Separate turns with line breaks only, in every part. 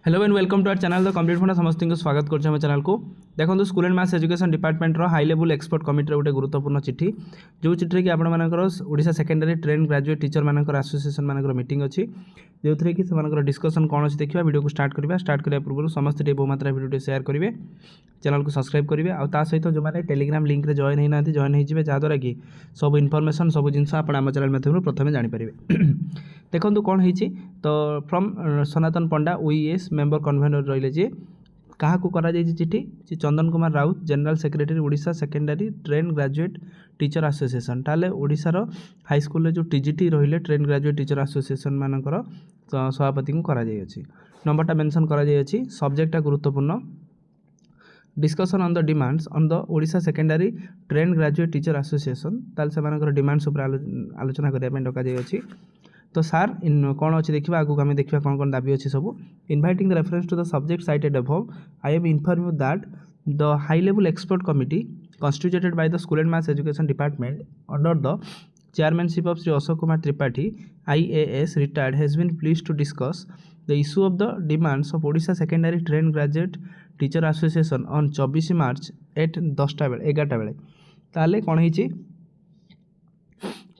Hello and welcome to our channel the complete funda समस्त को स्वागत करछे हम चैनल को। देखो school and mass education department रो हाई लेवल एक्सपर्ट कमिटी रो गोटे गुरुत्वपूर्ण चिठी जो चिठी कि आपण मानकर Odisha secondary train graduate teacher मानकर एसोसिएशन मानकर मीटिंग अछि जो थरे कि समानकर डिस्कशन कोन अछि देखिबा। वीडियो को स्टार्ट करिया पूर्व समस्त बहु मात्रा वीडियो शेयर करेंगे, चैनल को सब्सक्राइब करेंगे और ता सहित जो मैंने टेलीग्राम लिंक रे जॉइन होना जॉइन हो जहाँद्वारा कि सब इनफॉरमेशन सब जिन आम चैनल माध्यम प्रथम जानीपर। देखो कौन होती तो from Sanatan Panda OES member convener रहिले जे क्या करा चिठी Chandan Kumar Raut general secretary Odisha secondary train graduate teacher association ताले ओडिशार हाई स्कूल जो टीजीटी रहिले ट्रेन ग्रेजुएट टीचर एसोसिएशन मानकर सभापति को करा नंबरटा मेंशन करा सब्जेक्टा गुरुत्वपूर्ण discussion on the demands on the Odisha secondary train graduate teacher association ताल से डिमांड्स उपर आलोचना करने डक तो सार इन कौन अच्छी देखा आगे आम देखा कौन कौन दाबी अच्छी सब inviting the reference to the subject cited above I am inform you that the high level expert committee constituted by the School and Mass Education Department under the chairmanship of Sri Ashok Kumar Tripathi IAS retired has been pleased to discuss the issue of the demands of Odisha Secondary Trained Graduate Teacher Association on 24 March at 11 बेले ताले कौन होती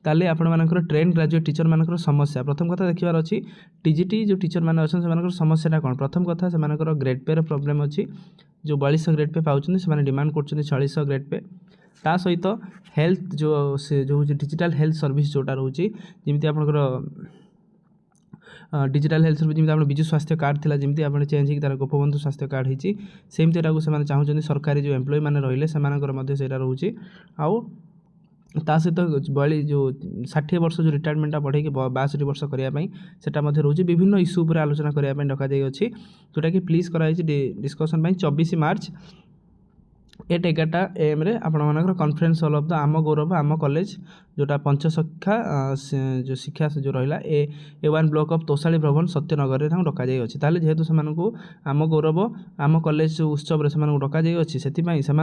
ताले आपण मानकर train graduate teacher मानकर समस्या प्रथम कथा देखिबार अच्छी टीजीटी जो टीचर मैंने अच्छे से समस्याटा कौन प्रथम कथा से ग्रेड पे प्रॉब्लम अच्छी जो 4200 ग्रेड पे पाँच से डिमांड कर 4600 ग्रेड पे ता सहित हेल्थ जो डिजिटल हेल्थ सर्विस जोटा रोचे जमी आप डिजिटल हेल्थ सर्विस जमी बिजु स्वास्थ्य कार्ड थी जमी आप चेंज हो तार गोपबंधु स्वास्थ्य कार्ड होती सेमती चाहते सरकारी जो एम्प्लॉय मैंने रही से रोचे आउ ता सहित बड़ी जो 60 वर्ष जो रिटायरमेंटा बढ़े 62 वर्ष करने से रोचे विभिन्न इश्यू पर आलोचना करने डक जोटा कि प्लीज कराई डिस्कसन 24 मार्च 8:11 AM रे आपण मानकर कॉन्फ्रेंस हॉल ऑफ द आम गौरव आम कॉलेज जोटा पंचशिक्षा जो शिक्षा जो रहा A1 ब्लॉक ऑफ तोशाली भवन सत्यनगर में डक जाए जेहेतु से आम गौरव आम कॉलेज उत्सव से डक जाए से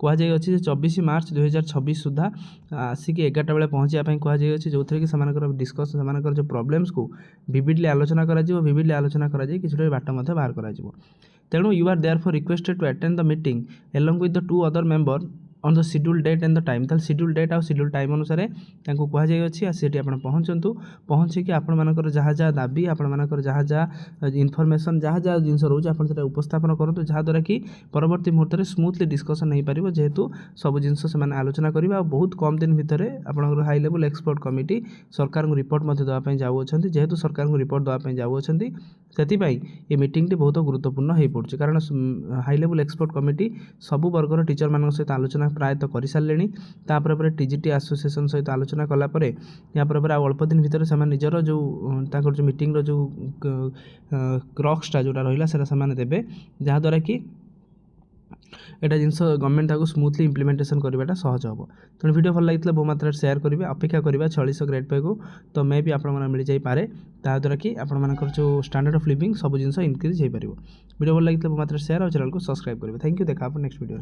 कहुई 24 मार्च 2026 सुधा आसिक 11 बेले पहुँचापी कहुई जो थे कि डिस्कस से जो प्रॉब्लम्स को विविडली आलोचना कर किसी बाट बाहर कर तेणु you are therefore requested to attend the meeting along with the two other member on the schedule date and the time ताल शेड्यूल डेट और शेड्यूल टाइम अनुसार कहुई आप पहुँचतु पहुँचिकी आपर जहाँ जहाँ दाबी आपर जहाँ जहाँ इनफर्मेशन जहाँ जहाँ जिन रोचे आप उपस्थापन करूँ जहाँद्वारा कि परवर्ती मुहूर्त में स्मूथली डिस्कसन हो पार जेहेतु सब जिन से आलोचना करेंगे और बहुत कम दिन भितर आप हाई लेवल एक्सपर्ट कमिटी सरकार को रिपोर्ट देवाई जाऊँच जेहेतु सरकार को रिपोर्ट देवाई जाऊँच से ये मीटिंग बहुत गुरुत्वपूर्ण हो पड़े कारण हाई लेवल एक्सपर्ट कमिटी सबू वर्गर टीचर मान सहित आलोचना प्रायतः कर सारे तापर टीजीटी एसोसिएशन सहित आलोचना कलापर यापर अल्प दिन भितर से निजर जो मीटिंग जो क्रक्सटा जोटा रहा से देवे जहाँद्वारा कि एटा जिन गवर्नमेंट ताको स्मूथली इम्प्लीमेंटेशन करवाटा सहज हम तेणु वीडियो भल लगी बहु मात्रा शेयर करेंगे अपेक्षा करवा 4600 ग्रेड पे को तो मे भी आप मिल जापे ताद्वारा कि आपर जो स्टैंडर्ड ऑफ लिविंग सब जिन इनक्रीज हो पार वीडियो भल लगी बहु मात्रा शेयर और चैनल को सब्सक्राइब करेंगे। थैंक यू देखा नेक्स्ट वीडियो।